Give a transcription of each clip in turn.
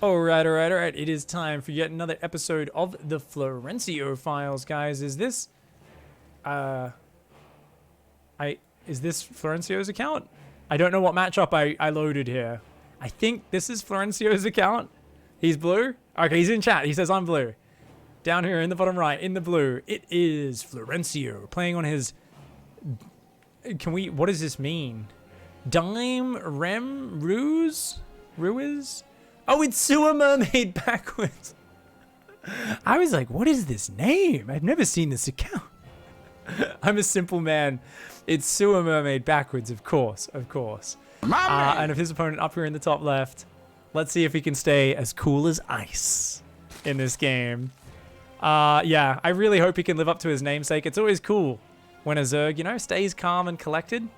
Alright. It is time for yet another episode of the Florencio Files, guys. Is this Florencio's account? I don't know what matchup I loaded here. I think this is Florencio's account. He's blue? Okay, he's in chat. He says I'm blue. Down here in the bottom right, in the blue, it is Florencio playing on his... what does this mean? Dime, Rem, Ruse? Oh, it's Sewer Mermaid backwards. I was like, what is this name? I've never seen this account. I'm a simple man. It's Sewer Mermaid backwards, of course. And of his opponent up here in the top left, let's see if he can stay as cool as ice in this game. Yeah, I really hope he can live up to his namesake. It's always cool when a Zerg, stays calm and collected.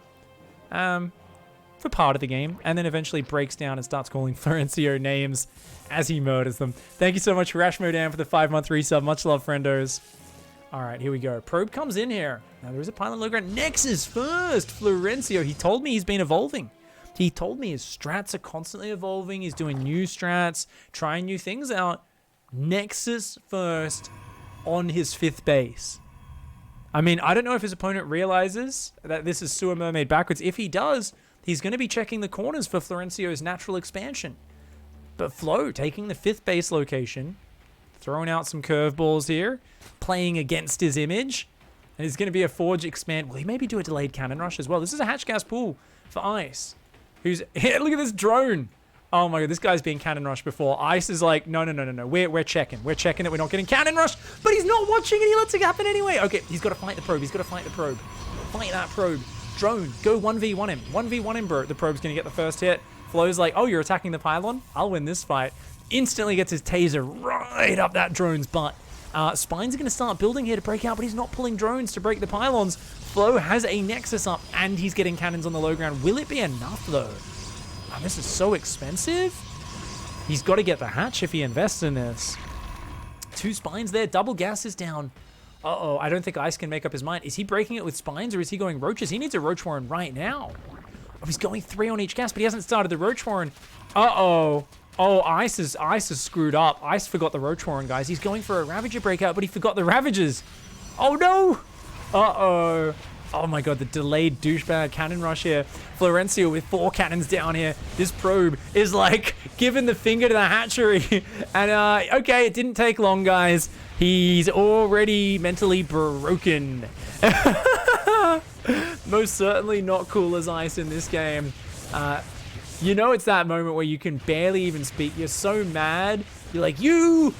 For part of the game, and then eventually breaks down and starts calling Florencio names as he murders them. Thank you so much, Rash Modan, for the 5-month resub. Much love, friendos. All right, here we go. Probe comes in here. Now, there is a pylon low ground. Nexus first. Florencio, he told me he's been evolving. He told me his strats are constantly evolving. He's doing new strats, trying new things out. Nexus first on his 5th base. I mean, I don't know if his opponent realizes that this is Sewer Mermaid backwards. If he does, he's going to be checking the corners for Florencio's natural expansion. But Flo taking the 5th base location, throwing out some curveballs here, playing against his image. And it's going to be a Forge expand. Will he maybe do a delayed cannon rush as well? This is a hatch gas pool for Ice. Look at this drone. Oh my god, this guy's been cannon rushed before. Ice is like, no. We're checking. We're checking that we're not getting cannon rushed. But he's not watching and he lets it happen anyway. Okay, he's got to fight the probe. Fight that probe. Drone, go 1v1 him. 1v1 him, bro. The probe's going to get the first hit. Flo's like, oh, you're attacking the pylon? I'll win this fight. Instantly gets his taser right up that drone's butt. Spines are going to start building here to break out, but he's not pulling drones to break the pylons. Flo has a Nexus up, and he's getting cannons on the low ground. Will it be enough, though? Oh, this is so expensive. He's got to get the hatch if he invests in this. 2 spines there. Double gas is down. Uh-oh, I don't think Ice can make up his mind. Is he breaking it with spines or is he going roaches? He needs a roach warren right now. Oh, he's going 3 on each gas, but he hasn't started the roach warren. Uh-oh. Oh, Ice is screwed up. Ice forgot the roach warren, guys. He's going for a Ravager breakout, but he forgot the Ravagers. Oh, no. Uh-oh. Oh, my God, the delayed douchebag cannon rush here. Florencio with 4 cannons down here. This probe is, like, giving the finger to the hatchery. And, okay, it didn't take long, guys. He's already mentally broken. Most certainly not cool as Ice in this game. It's that moment where you can barely even speak. You're so mad. You're like, you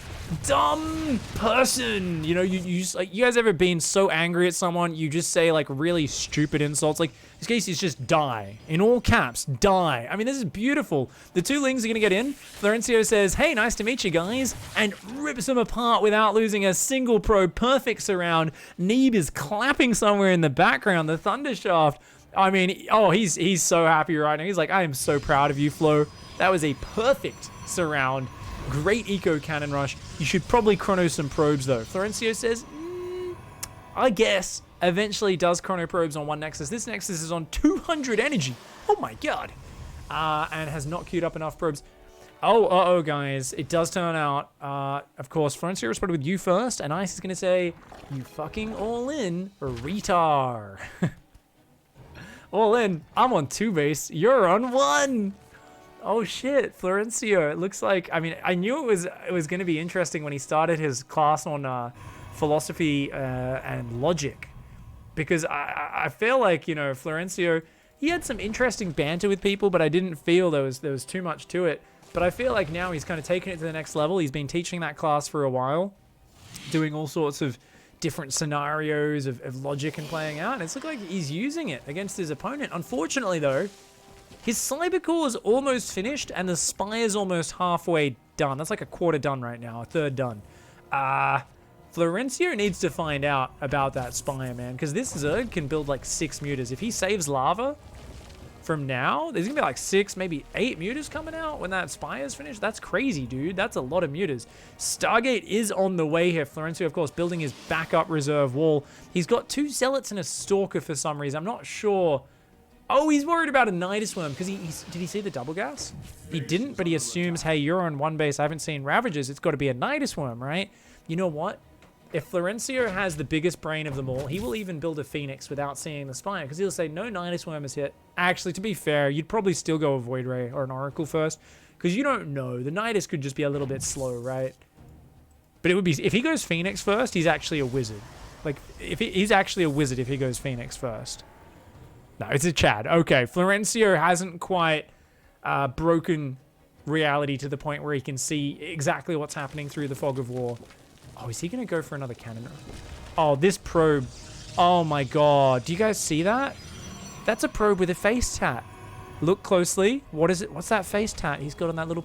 dumb person. You just, like, you guys ever been so angry at someone, you just say, like, really stupid insults? Like, this case is just die. In all caps, die. I mean, this is beautiful. The 2 lings are going to get in. Florencio says, hey, nice to meet you guys, and rips them apart without losing a single probe. Perfect surround. Neeb is clapping somewhere in the background. The Thundershaft. I mean, oh, he's so happy right now. He's like, I am so proud of you, Flo. That was a perfect surround. Great eco cannon rush. You should probably chrono some probes, though. Florencio says, I guess. Eventually does chrono probes on 1 Nexus. This Nexus is on 200 energy. Oh my god. And has not queued up enough probes. Oh, guys. It does turn out, of course, Florencio responded with you first, and Ice is going to say, you fucking all in, retar. All in. I'm on 2 base. You're on 1. Oh shit, Florencio. It looks like, I mean, I knew it was going to be interesting when he started his class on philosophy and logic. Because I feel like, Florencio, he had some interesting banter with people, but I didn't feel there was too much to it. But I feel like now he's kind of taken it to the next level. He's been teaching that class for a while, doing all sorts of different scenarios of logic and playing out. And it's looked like he's using it against his opponent. Unfortunately, though, his Cyber Core is almost finished, and the Spire is almost halfway done. That's like a quarter done right now, a third done. Florencio needs to find out about that Spire, man, because this Zerg can build like 6 mutas. If he saves lava from now, there's gonna be like 6, maybe 8 mutas coming out when that Spire is finished. That's crazy, dude. That's a lot of mutas. Stargate is on the way here. Florencio, of course, building his backup reserve wall. He's got 2 Zealots and a Stalker for some reason. I'm not sure Oh, he's worried about a Nidus Worm because did he see the double gas? He didn't, but he assumes, hey, you're on one base. I haven't seen Ravagers. It's got to be a Nidus Worm, right? You know what? If Florencio has the biggest brain of them all, he will even build a Phoenix without seeing the Spire because he'll say, no Nidus Worm is hit. Actually, to be fair, you'd probably still go a Void Ray or an Oracle first because you don't know. The Nidus could just be a little bit slow, right? But it would be, if he goes Phoenix first, he's actually a wizard. Like, he's actually a wizard if he goes Phoenix first. No, it's a Chad. Okay, Florencio hasn't quite broken reality to the point where he can see exactly what's happening through the fog of war. Oh, is he going to go for another cannon? Oh, this probe. Oh my god. Do you guys see that? That's a probe with a face tat. Look closely. What is it? What's that face tat he's got on that little...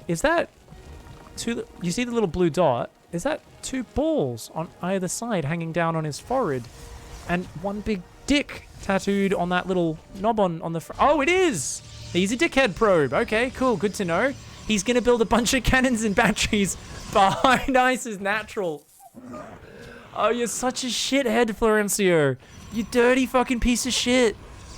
Is that... You see the little blue dot? Is that 2 balls on either side hanging down on his forehead? And one big dick tattooed on that little knob on the front. Oh, it is! He's a dickhead probe. Okay, cool. Good to know. He's going to build a bunch of cannons and batteries behind Ice's natural. Oh, you're such a shithead, Florencio. You dirty fucking piece of shit.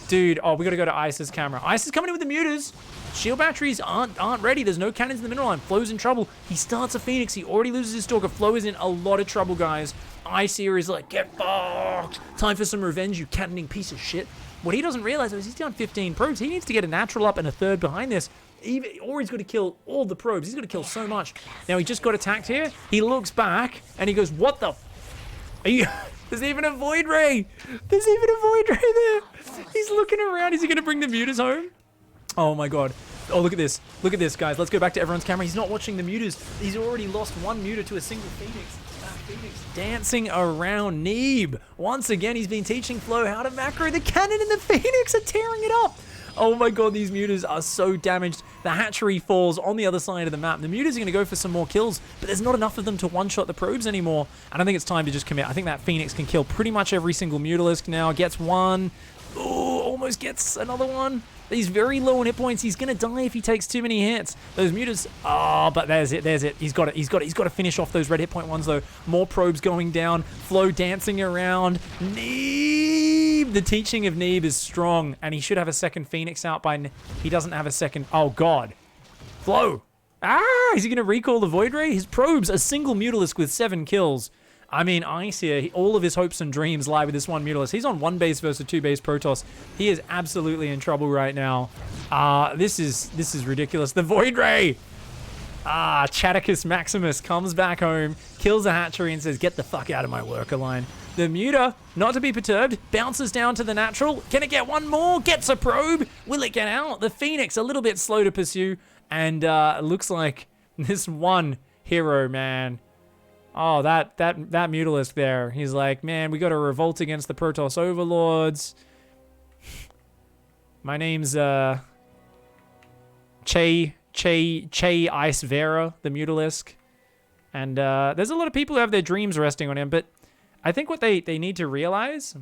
Dude, oh, we got to go to Ice's camera. Ice is coming in with the muters. Shield batteries aren't ready. There's no cannons in the middle line. Flo's in trouble. He starts a Phoenix. He already loses his Stalker. Flo is in a lot of trouble, guys. Ice here is like, get fucked. Time for some revenge, you cannoning piece of shit. What he doesn't realize is he's down 15 probes. He needs to get a natural up and a third behind this. Or he's got to kill all the probes. He's got to kill so much. Now, he just got attacked here. He looks back, and he goes, what the... Are you... There's even a Void Ray. There's even a Void Ray there. He's looking around. Is he going to bring the muters home? Oh, my God. Oh, look at this. Look at this, guys. Let's go back to everyone's camera. He's not watching the muters. He's already lost 1 muter to a single Phoenix. Phoenix dancing around Neeb. Once again, he's been teaching Flo how to macro. The cannon and the Phoenix are tearing it up. Oh my god, these muters are so damaged. The hatchery falls on the other side of the map. The muters are going to go for some more kills, but there's not enough of them to one-shot the probes anymore. And I think it's time to just commit. I think that Phoenix can kill pretty much every single mutalisk now. Gets one. Oh, almost gets another one. He's very low on hit points. He's going to die if he takes too many hits. Those muters... Oh, but there's it. There's it. He's got it. He's got to finish off those red hit point ones, though. More probes going down. Flo dancing around. Neeb! The teaching of Neeb is strong, and he should have a second Phoenix out by... He doesn't have a second... Oh, God. Flo! Ah! Is he going to recall the Void Ray? His probes, a single mutalisk with 7 kills. I mean, Ice here, all of his hopes and dreams lie with this one mutalisk. He's on 1 base versus a 2 base Protoss. He is absolutely in trouble right now. This is ridiculous. The Void Ray! Chaticus Maximus comes back home, kills a hatchery and says, get the fuck out of my worker line. The muter, not to be perturbed, bounces down to the natural. Can it get one more? Gets a probe. Will it get out? The Phoenix, a little bit slow to pursue. And it looks like this one hero, man. Oh, that mutalisk there. He's like, man, we got to revolt against the Protoss overlords. My name's Che Ice Vera, the mutalisk. And there's a lot of people who have their dreams resting on him, but I think what they need to realize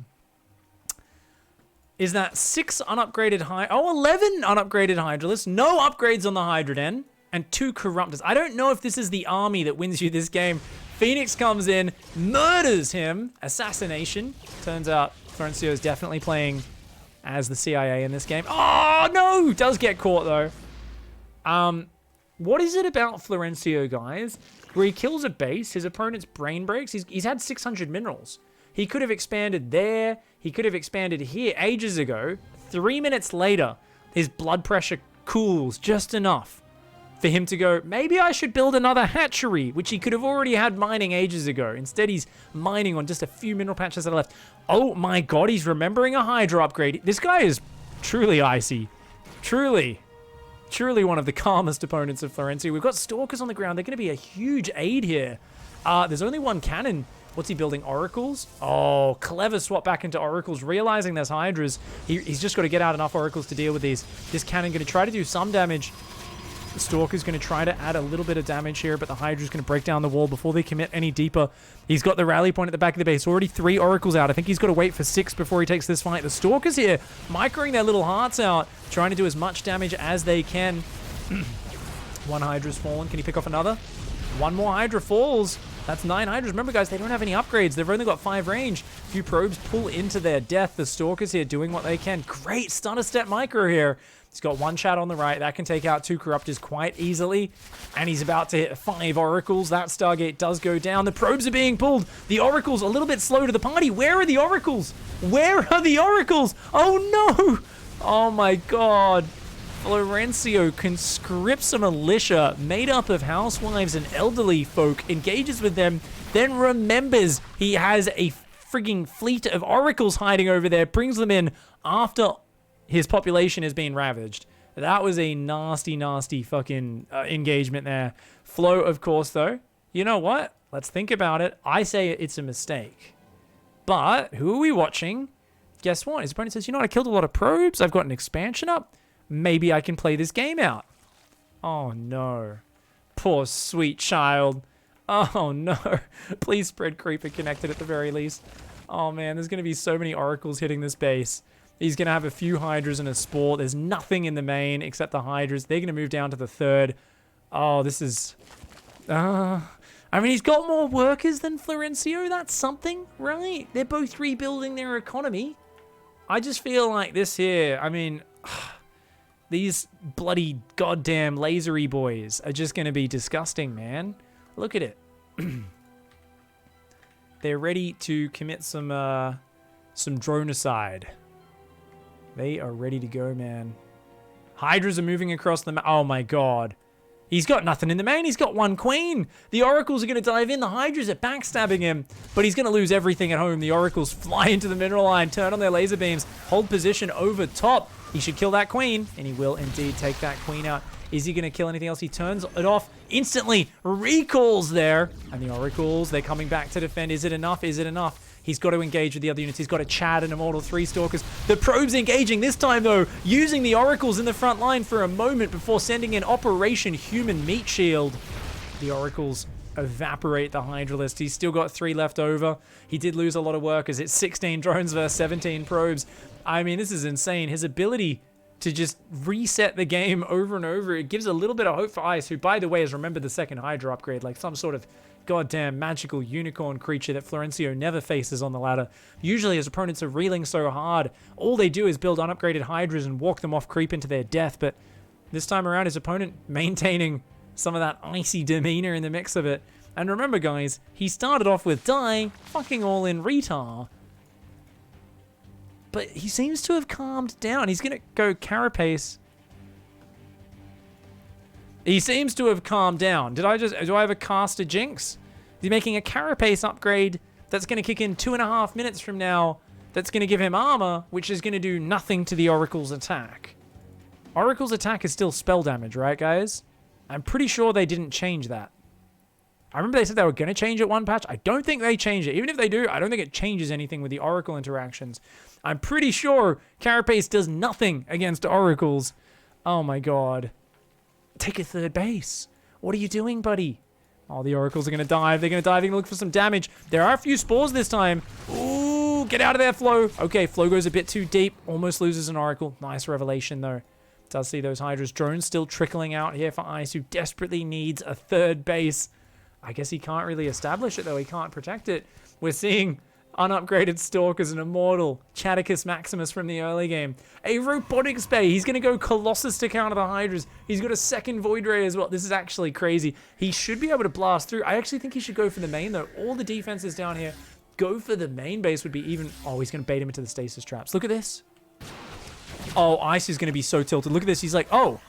is that 6 unupgraded 11 unupgraded Hydralisks, no upgrades on the Hydroden, and 2 Corruptors. I don't know if this is the army that wins you this game. Phoenix comes in, murders him. Assassination. Turns out Florencio is definitely playing as the CIA in this game. Oh, no! Does get caught, though. What is it about Florencio, guys, where he kills a base, his opponent's brain breaks? He's had 600 minerals. He could have expanded there. He could have expanded here ages ago. 3 minutes later, his blood pressure cools just enough for him to go, maybe I should build another hatchery, which he could have already had mining ages ago. Instead, he's mining on just a few mineral patches that are left. Oh my god, he's remembering a Hydra upgrade. This guy is truly icy. Truly one of the calmest opponents of Florencio. We've got Stalkers on the ground. They're going to be a huge aid here. There's only 1 cannon. What's he building? Oracles? Oh, clever swap back into Oracles. Realizing there's Hydras. He's just got to get out enough Oracles to deal with these. This cannon going to try to do some damage. The Stalker's going to try to add a little bit of damage here, but the Hydra's going to break down the wall before they commit any deeper. He's got the rally point at the back of the base. Already 3 Oracles out. I think he's got to wait for 6 before he takes this fight. The Stalker's here, microing their little hearts out, trying to do as much damage as they can. 1 Hydra's fallen. Can he pick off another? 1 more Hydra falls. That's 9 Hydras. Remember, guys, they don't have any upgrades. They've only got 5 range. A few probes pull into their death. The Stalkers here doing what they can. Great stunner step micro here. He's got 1 chat on the right. That can take out 2 Corruptors quite easily. And he's about to hit 5 Oracles. That Stargate does go down. The probes are being pulled. The Oracles a little bit slow to the party. Where are the Oracles? Where are the Oracles? Oh, no. Oh, my God. Florencio conscripts a militia made up of housewives and elderly folk, engages with them, then remembers he has a frigging fleet of oracles hiding over there, brings them in after his population has been ravaged. That was a nasty, nasty fucking engagement there. Flo, of course, though. You know what? Let's think about it. I say it's a mistake. But who are we watching? Guess what? His opponent says, you know what? I killed a lot of probes. I've got an expansion up. Maybe I can play this game out. Oh, no. Poor sweet child. Oh, no. Please spread Creeper connected at the very least. Oh, man. There's going to be so many Oracles hitting this base. He's going to have a few Hydras and a Spore. There's nothing in the main except the Hydras. They're going to move down to the 3rd. Oh, this is... I mean, he's got more workers than Florencio. That's something, right? They're both rebuilding their economy. I just feel like this here... I mean... These bloody goddamn lasery boys are just going to be disgusting, man. Look at it. They're ready to commit some dronecide. They are ready to go, man. Hydras are moving across the map. Oh, my God. He's got nothing in the main. He's got 1 queen. The Oracles are going to dive in. The Hydras are backstabbing him, but he's going to lose everything at home. The Oracles fly into the mineral line, turn on their laser beams, hold position over top. He should kill that queen, and he will indeed take that queen out. Is he going to kill anything else? He turns it off instantly. Recalls there. And the Oracles, they're coming back to defend. Is it enough? Is it enough? He's got to engage with the other units. He's got a Chad and Immortal 3 Stalkers. The probes engaging this time, though, using the Oracles in the front line for a moment before sending in Operation Human Meat Shield. The Oracles evaporate the Hydralist. He's still got 3 left over. He did lose a lot of workers. It's 16 drones versus 17 probes. I mean, this is insane. His ability to just reset the game over and over, it gives a little bit of hope for Ice, who, by the way, has remembered the 2nd Hydra upgrade, like some sort of goddamn magical unicorn creature that Florencio never faces on the ladder. Usually his opponents are reeling so hard, all they do is build unupgraded Hydras and walk them off creep into their death, but this time around his opponent maintaining some of that icy demeanor in the mix of it. And remember, guys, he started off with die, fucking all in retard. But he seems to have calmed down. He's going to go Carapace. He seems to have calmed down. Do I have a caster Jinx? Is he making a Carapace upgrade that's going to kick in 2.5 minutes from now? That's going to give him armor, which is going to do nothing to the Oracle's attack. Oracle's attack is still spell damage, right, guys? I'm pretty sure they didn't change that. I remember they said they were going to change it one patch. I don't think they changed it. Even if they do, I don't think it changes anything with the Oracle interactions. I'm pretty sure Carapace does nothing against Oracles. Oh my God. Take a 3rd base. What are you doing, buddy? Oh, the Oracles are going to dive. They're going to dive and look for some damage. There are a few spores this time. Ooh, get out of there, Flo. Okay, Flo goes a bit too deep. Almost loses an Oracle. Nice revelation, though. Does see those Hydras. Drones still trickling out here for Ice, who desperately needs a 3rd base. I guess he can't really establish it, though. He can't protect it. We're seeing unupgraded Stalkers, an Immortal, Chaticus Maximus from the early game. A Robotics Bay. He's going to go Colossus to counter the Hydras. He's got a 2nd Void Ray as well. This is actually crazy. He should be able to blast through. I actually think he should go for the main, though. All the defenses down here. Go for the main base would be even... Oh, he's going to bait him into the stasis traps. Look at this. Oh, Ice is going to be so tilted. Look at this. He's like, oh.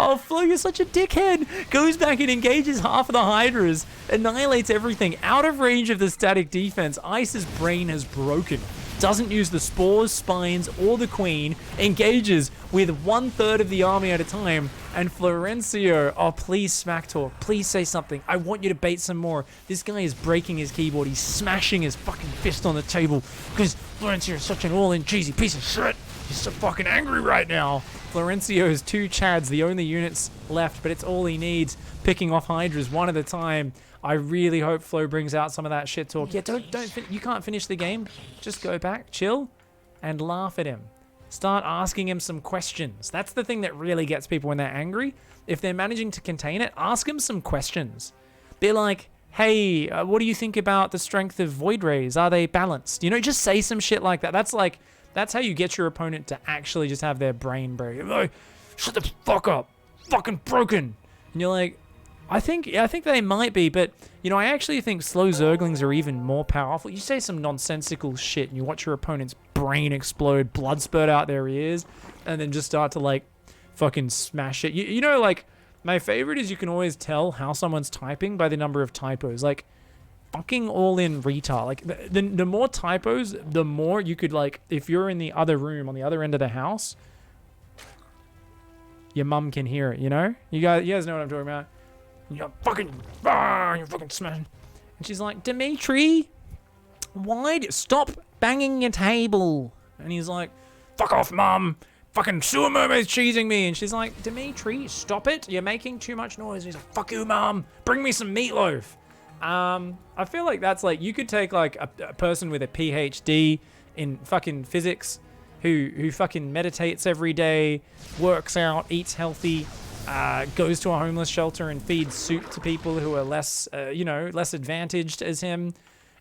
Oh, Flo, you're such a dickhead. Goes back and engages half of the Hydras. Annihilates everything. Out of range of the static defense. Ice's brain has broken. Doesn't use the spores, spines, or the queen. Engages with 1/3 of the army at a time. And Florencio, oh, please smack talk. Please say something. I want you to bait some more. This guy is breaking his keyboard. He's smashing his fucking fist on the table. Because Florencio is such an all-in cheesy piece of shit. He's so fucking angry right now. Florencio's 2 Chads, the only units left, but it's all he needs. Picking off Hydras one at a time. I really hope Flo brings out some of that shit talk. Yeah, you can't finish the game. Just go back, chill, and laugh at him. Start asking him some questions. That's the thing that really gets people when they're angry. If they're managing to contain it, ask him some questions. Be like, hey, what do you think about the strength of void rays? Are they balanced? You know, just say some shit like that. That's how you get your opponent to actually just have their brain break. Like, shut the fuck up. Fucking broken. And you're like, I think they might be, but, you know, I actually think slow Zerglings are even more powerful. You say some nonsensical shit and you watch your opponent's brain explode, blood spurt out their ears, and then just start to, like, fucking smash it. You know, like, my favorite is you can always tell how someone's typing by the number of typos. Like, fucking all in retard. Like, the more typos, the more you could, like, if you're in the other room on the other end of the house, your mum can hear it, you know? You guys know what I'm talking about. You're fucking smashing. And she's like, Dimitri, stop banging your table. And he's like, fuck off, mum. Fucking sewer mermaid's cheesing me. And she's like, Dimitri, stop it. You're making too much noise. And he's like, fuck you, mum. Bring me some meatloaf. I feel like that's like, you could take like a person with a PhD in fucking physics who fucking meditates every day, works out, eats healthy, goes to a homeless shelter and feeds soup to people who are less advantaged as him.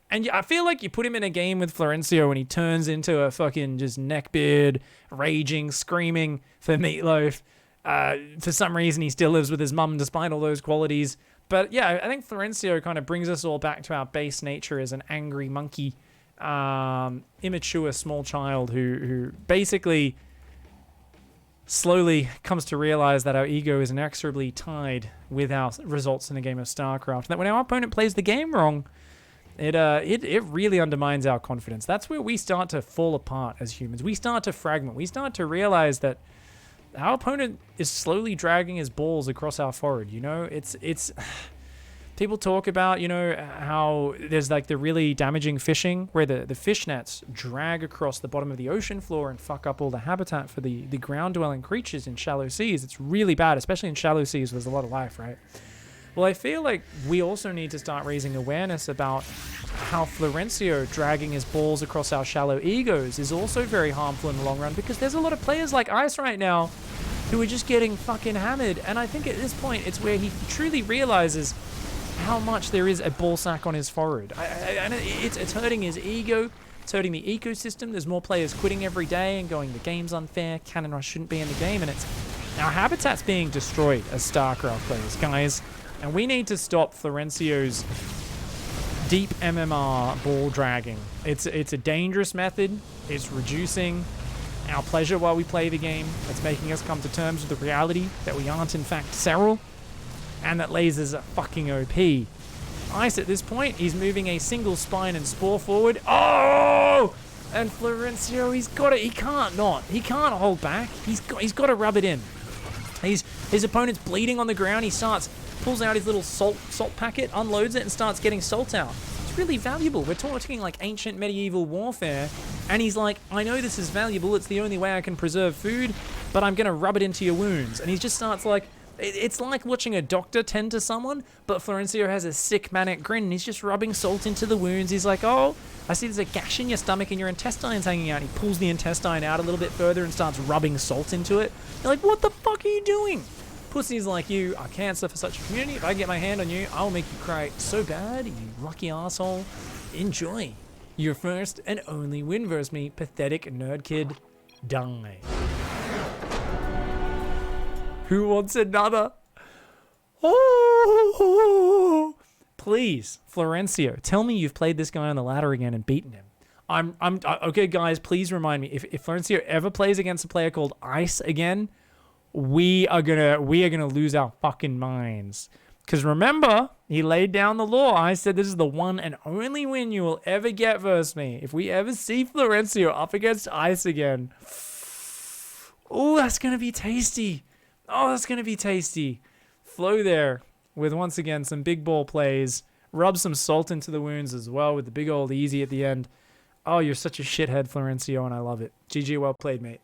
And I feel like you put him in a game with Florencio and he turns into a fucking just neckbeard, raging, screaming for meatloaf. For some reason, he still lives with his mum despite all those qualities. But yeah, I think Florencio kind of brings us all back to our base nature as an angry monkey, immature small child who basically slowly comes to realize that our ego is inexorably tied with our results in a game of StarCraft. That when our opponent plays the game wrong, it really undermines our confidence. That's where we start to fall apart as humans. We start to fragment. We start to realize that our opponent is slowly dragging his balls across our forehead. You know, it's people talk about, you know, how there's like the really damaging fishing where the fish nets drag across the bottom of the ocean floor and fuck up all the habitat for the ground dwelling creatures in shallow seas. It's really bad, especially in shallow seas where there's a lot of life, right? Well, I feel like we also need to start raising awareness about how Florencio dragging his balls across our shallow egos is also very harmful in the long run, because there's a lot of players like Ice right now who are just getting fucking hammered. And I think at this point, it's where he truly realizes how much there is a ball sack on his forehead. And it's hurting his ego. It's hurting the ecosystem. There's more players quitting every day and going, the game's unfair. Cannon Rush shouldn't be in the game. And it's our habitat's being destroyed as StarCraft players, guys. And we need to stop Florencio's deep MMR ball dragging. It's a dangerous method. It's reducing our pleasure while we play the game. It's making us come to terms with the reality that we aren't in fact Serral, and that lasers are fucking OP. Ice at this point, he's moving a single spine and spore forward. Oh! And Florencio, he can't hold back. He's got to rub it in. His opponent's bleeding on the ground. He pulls out his little salt packet, unloads it, and starts getting salt out. It's really valuable. We're talking like ancient medieval warfare, and he's like, I know this is valuable. It's the only way I can preserve food, but I'm gonna rub it into your wounds. And he just starts like, it's like watching a doctor tend to someone, but Florencio has a sick manic grin, and he's just rubbing salt into the wounds. He's like, oh, I see there's a gash in your stomach and your intestines hanging out. He pulls the intestine out a little bit further and starts rubbing salt into it. You're like, what the fuck are you doing? Pussies like you are cancer for such a community. If I get my hand on you, I'll make you cry so bad, you lucky asshole. Enjoy your first and only win versus me, pathetic nerd kid. Die. Who wants another? Oh, please, Florencio, tell me you've played this guy on the ladder again and beaten him. I'm okay, guys. Please remind me if Florencio ever plays against a player called Ice again, we are gonna lose our fucking minds. Because remember, he laid down the law. I said this is the one and only win you will ever get versus me. If we ever see Florencio up against Ice again, oh, that's gonna be tasty. Oh, that's gonna be tasty. Flow there with once again some big ball plays. Rub some salt into the wounds as well with the big old easy at the end. Oh, you're such a shithead, Florencio, and I love it. GG, well played, mate.